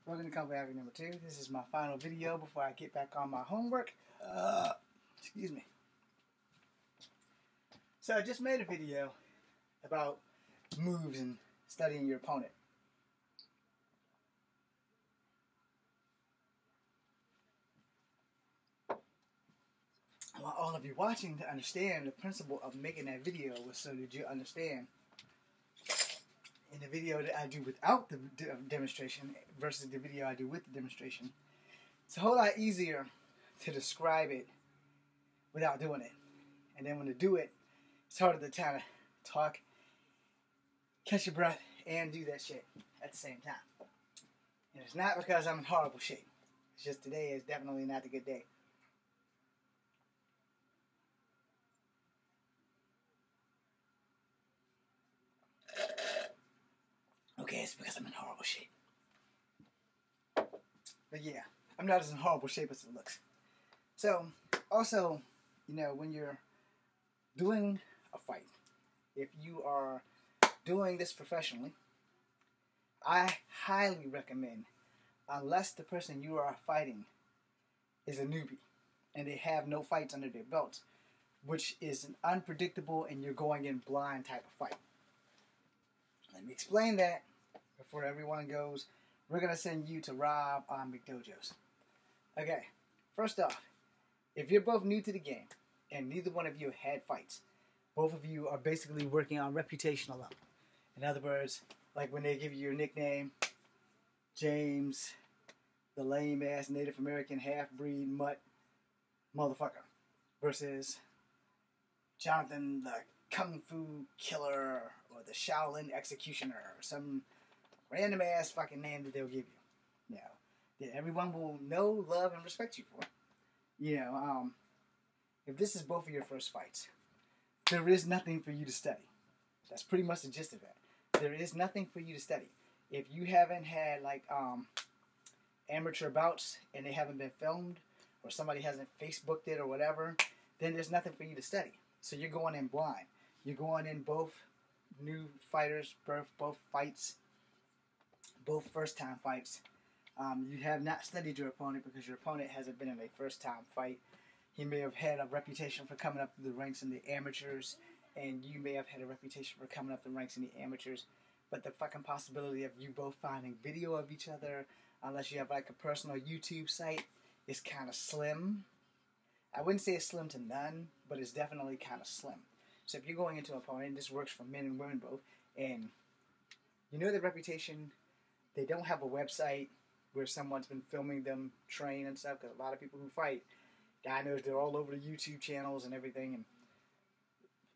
Welcome to Combat Average number 2. This is my final video before I get back on my homework. Excuse me. So I just made a video about moves and studying your opponent. I want all of you watching to understand the principle of making that video was so that you understand in the video that I do without the demonstration versus the video I do with the demonstration. It's a whole lot easier to describe it without doing it. And then when to do it, it's harder to kind of talk, catch your breath, and do that shit at the same time. And it's not because I'm in horrible shape. It's just today is definitely not a good day. Okay, it's because I'm in horrible shape. But yeah, I'm not as in horrible shape as it looks. So, also, you know, when you're doing a fight, if you are doing this professionally, I highly recommend, unless the person you are fighting is a newbie and they have no fights under their belts, which is an unpredictable and you're going in blind type of fight. Let me explain that before everyone goes, we're going to send you to Rob on McDojos. Okay, first off, if you're both new to the game and neither one of you had fights, both of you are basically working on reputation alone. In other words, like when they give you your nickname, James, the lame-ass Native American half-breed mutt motherfucker, versus Jonathan, the Kung Fu killer, or the Shaolin executioner, or some random ass fucking name that they'll give you. You know, that everyone will know, love, and respect you for. You know, if this is both of your first fights, there is nothing for you to study. That's pretty much the gist of it. There is nothing for you to study. If you haven't had like amateur bouts and they haven't been filmed, or somebody hasn't Facebooked it or whatever, then there's nothing for you to study. So you're going in blind. You're going in both new fighters, both fights, both first-time fights. You have not studied your opponent because your opponent hasn't been in a first-time fight. He may have had a reputation for coming up through the ranks in the amateurs, and you may have had a reputation for coming up the ranks in the amateurs. But the fucking possibility of you both finding video of each other, unless you have like a personal YouTube site, is kind of slim. I wouldn't say it's slim to none, but it's definitely kind of slim. So if you're going into an opponent, this works for men and women both, and you know the reputation, they don't have a website where someone's been filming them train and stuff, because a lot of people who fight, God knows they're all over the YouTube channels and everything, and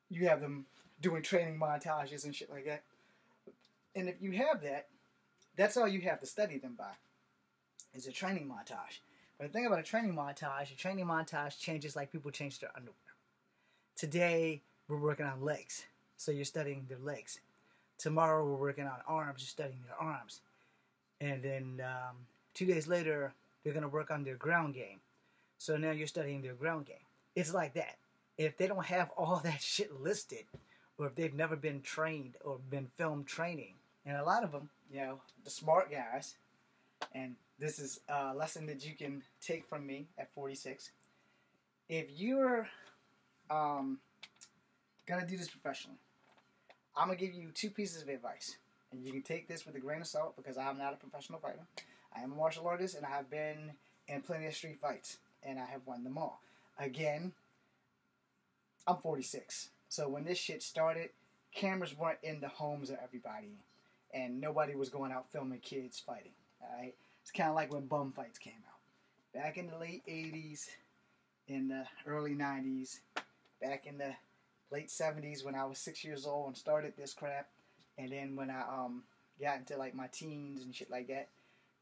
you have them doing training montages and shit like that. And if you have that, that's all you have to study them by, is a training montage. But the thing about a training montage changes like people change their underwear. Today, we're working on legs, so you're studying their legs. Tomorrow, we're working on arms, you're studying their arms. And then 2 days later, they're going to work on their ground game. So now you're studying their ground game. It's like that. If they don't have all that shit listed, or if they've never been trained or been filmed training, and a lot of them, you know, the smart guys, and this is a lesson that you can take from me at 46. If you're going to do this professionally, I'm going to give you 2 pieces of advice. And you can take this with a grain of salt because I'm not a professional fighter. I am a martial artist and I have been in plenty of street fights. And I have won them all. Again, I'm 46. So when this shit started, cameras weren't in the homes of everybody. And nobody was going out filming kids fighting. Alright? It's kind of like when bum fights came out. Back in the late 80s, in the early 90s, back in the late 70s when I was 6 years old and started this crap. And then when I got into like my teens and shit like that,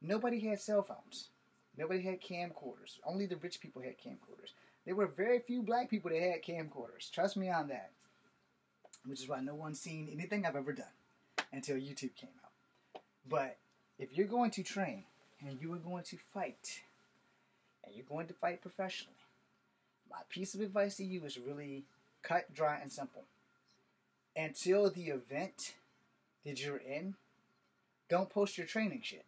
nobody had cell phones. Nobody had camcorders. Only the rich people had camcorders. There were very few black people that had camcorders. Trust me on that. Which is why no one's seen anything I've ever done until YouTube came out. But if you're going to train and you are going to fight, and you're going to fight professionally, my piece of advice to you is really cut, dry, and simple. Until the event that you're in, don't post your training shit.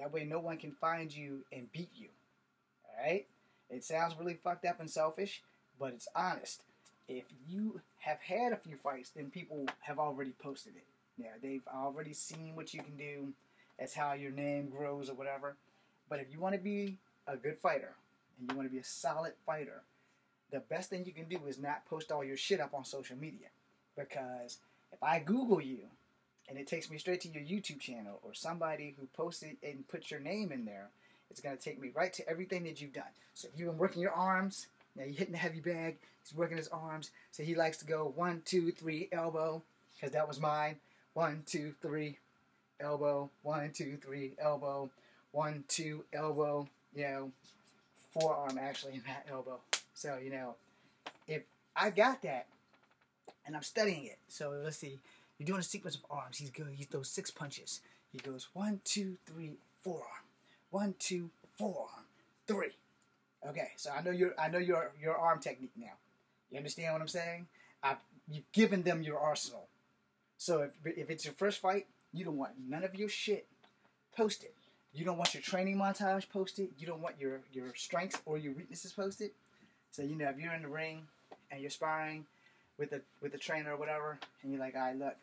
That way no one can find you and beat you. Alright? It sounds really fucked up and selfish, but it's honest. If you have had a few fights, then people have already posted it. Yeah, they've already seen what you can do. That's how your name grows or whatever. But if you want to be a good fighter, and you want to be a solid fighter, the best thing you can do is not post all your shit up on social media. Because if I Google you, and it takes me straight to your YouTube channel, or somebody who posted and put your name in there, it's going to take me right to everything that you've done. So if you've been working your arms, now you're hitting the heavy bag, he's working his arms, so he likes to go 1, 2, 3, elbow, because that was mine. 1, 2, 3, elbow, 1, 2, 3, elbow, 1, 2, elbow, you know, forearm actually in that elbow. So, you know, if I got that, and I'm studying it, so let's see, you're doing a sequence of arms, he throws 6 punches. He goes 1, 2, 3, forearm. 1, 2, forearm, 3. Okay, so I know your arm technique now. You understand what I'm saying? You've given them your arsenal. So if it's your first fight, you don't want none of your shit posted. You don't want your training montage posted. You don't want your strengths or your weaknesses posted. So, you know, if you're in the ring and you're sparring with a trainer or whatever, and you're like, all right, look,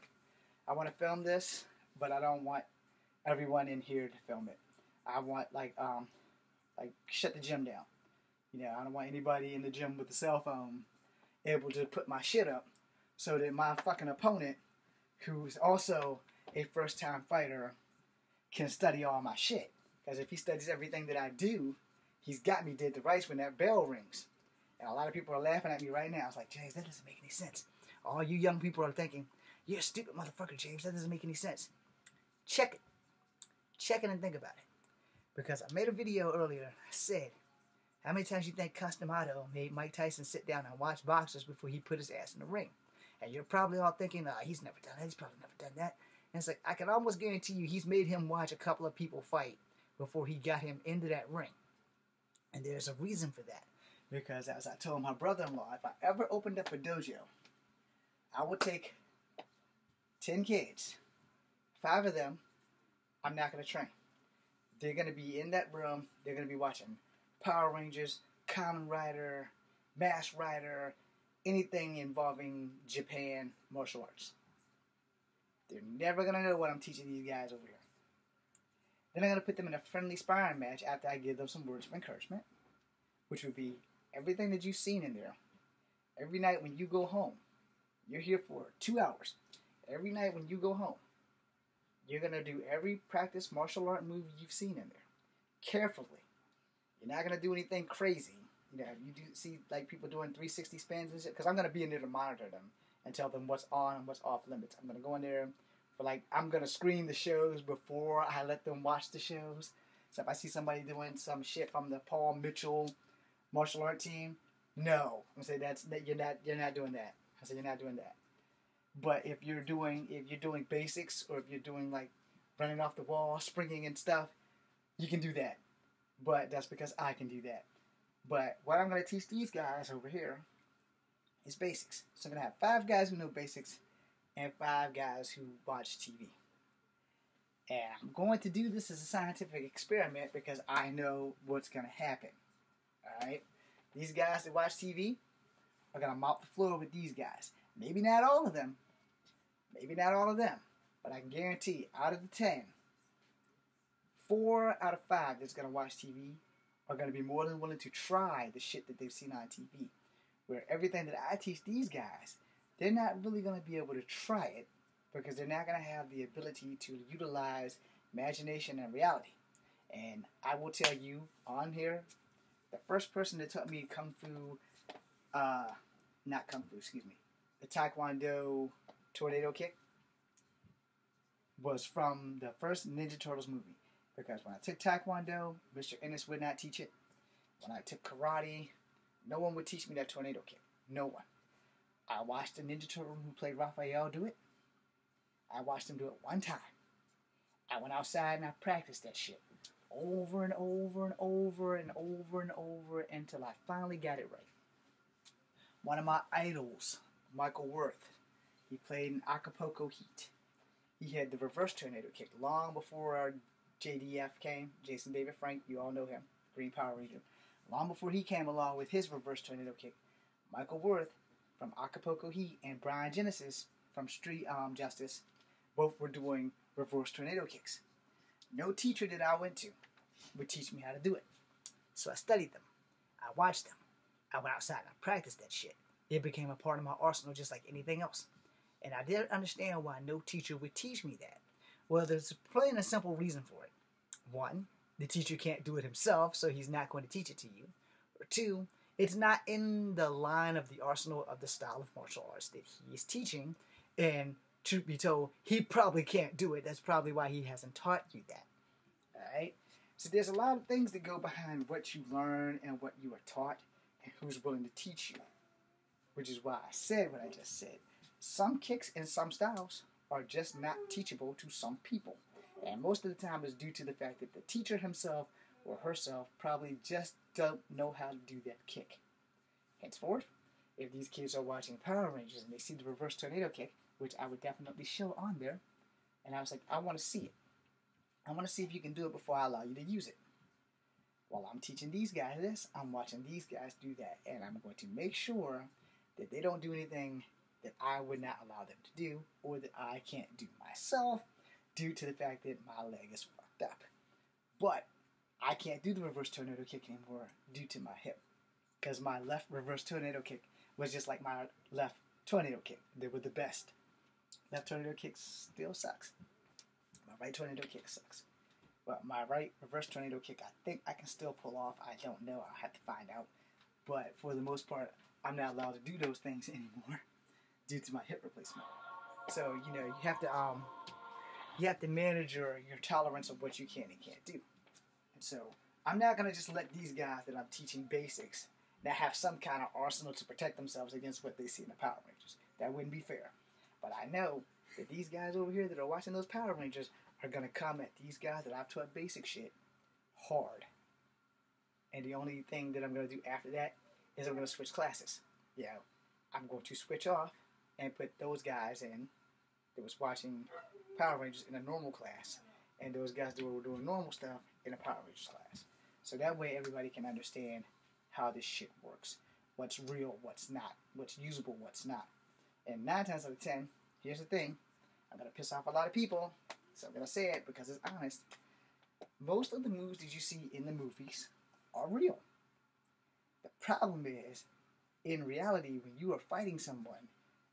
I want to film this, but I don't want everyone in here to film it. I want like shut the gym down. You know, I don't want anybody in the gym with a cell phone able to put my shit up, so that my fucking opponent, who's also a first-time fighter, can study all my shit. Because if he studies everything that I do, he's got me dead to rights when that bell rings. And a lot of people are laughing at me right now. It's like, James, that doesn't make any sense. All you young people are thinking, you're a stupid motherfucker, James. That doesn't make any sense. Check it. Check it and think about it. Because I made a video earlier. I said, how many times you think Cus D'Amato made Mike Tyson sit down and watch boxers before he put his ass in the ring? And you're probably all thinking, he's never done that. He's probably never done that. And it's like, I can almost guarantee you he's made him watch a couple of people fight before he got him into that ring. And there's a reason for that. Because as I told my brother-in-law, if I ever opened up a dojo, I would take 10 kids. 5 of them, I'm not going to train. They're going to be in that room. They're going to be watching Power Rangers, Kamen Rider, Mask Rider, anything involving Japan martial arts. They're never going to know what I'm teaching these guys over here. Then I'm going to put them in a friendly sparring match after I give them some words of encouragement, which would be everything that you've seen in there. Every night when you go home, you're here for 2 hours. Every night when you go home, you're going to do every practice martial art move you've seen in there. Carefully. You're not going to do anything crazy. You know, you do see like people doing 360 spins and shit, because I'm going to be in there to monitor them and tell them what's on and what's off limits. I'm going to go in there for I'm going to screen the shows before I let them watch the shows. So if I see somebody doing some shit from the Paul Mitchell martial art team, no. I'm going to say you're not doing that. I said you're not doing that. But if you're doing basics, or if you're doing like running off the wall, springing and stuff, you can do that. But that's because I can do that. But what I'm going to teach these guys over here is basics. So I'm going to have 5 guys who know basics and 5 guys who watch TV. And I'm going to do this as a scientific experiment because I know what's going to happen. Alright? These guys that watch TV are going to mop the floor with these guys. Maybe not all of them. Maybe not all of them. But I can guarantee, out of the 10, 4 out of 5 that's going to watch TV are going to be more than willing to try the shit that they've seen on TV. Where everything that I teach these guys, they're not really going to be able to try it because they're not going to have the ability to utilize imagination and reality. And I will tell you on here, the first person that taught me Kung Fu, the Taekwondo tornado kick was from the first Ninja Turtles movie. Because when I took Taekwondo, Mr. Ennis would not teach it. When I took karate, no one would teach me that tornado kick. No one. I watched the Ninja Turtle who played Raphael do it. I watched him do it one time. I went outside and I practiced that shit over and over and over and over and over until I finally got it right. One of my idols, Michael Worth, he played in Acapulco Heat. He had the reverse tornado kick long before JDF came, Jason David Frank, you all know him, Green Power Ranger. Long before he came along with his reverse tornado kick, Michael Worth from Acapulco Heat and Brian Genesis from Street Justice both were doing reverse tornado kicks. No teacher that I went to would teach me how to do it. So I studied them. I watched them. I went outside and I practiced that shit. It became a part of my arsenal just like anything else. And I didn't understand why no teacher would teach me that. Well, there's plain and simple reason for it. One, the teacher can't do it himself, so he's not going to teach it to you. Or two, it's not in the line of the arsenal of the style of martial arts that he is teaching. And truth be told, he probably can't do it. That's probably why he hasn't taught you that. Alright? So there's a lot of things that go behind what you learn and what you are taught and who's willing to teach you. Which is why I said what I just said. Some kicks and some styles are just not teachable to some people. And most of the time it's due to the fact that the teacher himself or herself probably just don't know how to do that kick. Henceforth, if these kids are watching Power Rangers and they see the reverse tornado kick, which I would definitely show on there, and I was like, I want to see it. I want to see if you can do it before I allow you to use it. While I'm teaching these guys this, I'm watching these guys do that, and I'm going to make sure that they don't do anything that I would not allow them to do, or that I can't do myself, due to the fact that my leg is fucked up. But I can't do the reverse tornado kick anymore due to my hip, because my left reverse tornado kick was just like my left tornado kick. They were the best. Left tornado kick still sucks. My right tornado kick sucks. But my right reverse tornado kick, I think I can still pull off. I don't know. I'll have to find out. But for the most part, I'm not allowed to do those things anymore due to my hip replacement. So, you know, you have to manage your tolerance of what you can and can't do. And so I'm not going to just let these guys that I'm teaching basics that have some kind of arsenal to protect themselves against what they see in the Power Rangers. That wouldn't be fair. But I know that these guys over here that are watching those Power Rangers are going to come at these guys that I've taught basic shit hard. And the only thing that I'm going to do after that is I'm going to switch classes. Yeah, I'm going to switch off and put those guys in that was watching Power Rangers in a normal class, and those guys that were doing normal stuff in a Power Rangers class. So that way everybody can understand how this shit works. What's real, what's not. What's usable, what's not. And 9 times out of 10, here's the thing. I'm going to piss off a lot of people, so I'm going to say it because it's honest. Most of the moves that you see in the movies are real. The problem is, in reality, when you are fighting someone,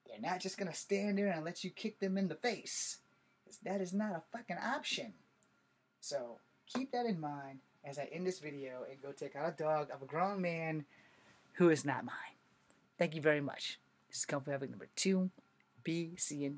they're not just going to stand there and let you kick them in the face. That is not a fucking option. So, keep that in mind as I end this video and go take out a dog of a grown man who is not mine. Thank you very much. This is Comfort Havoc number 2. Be seeing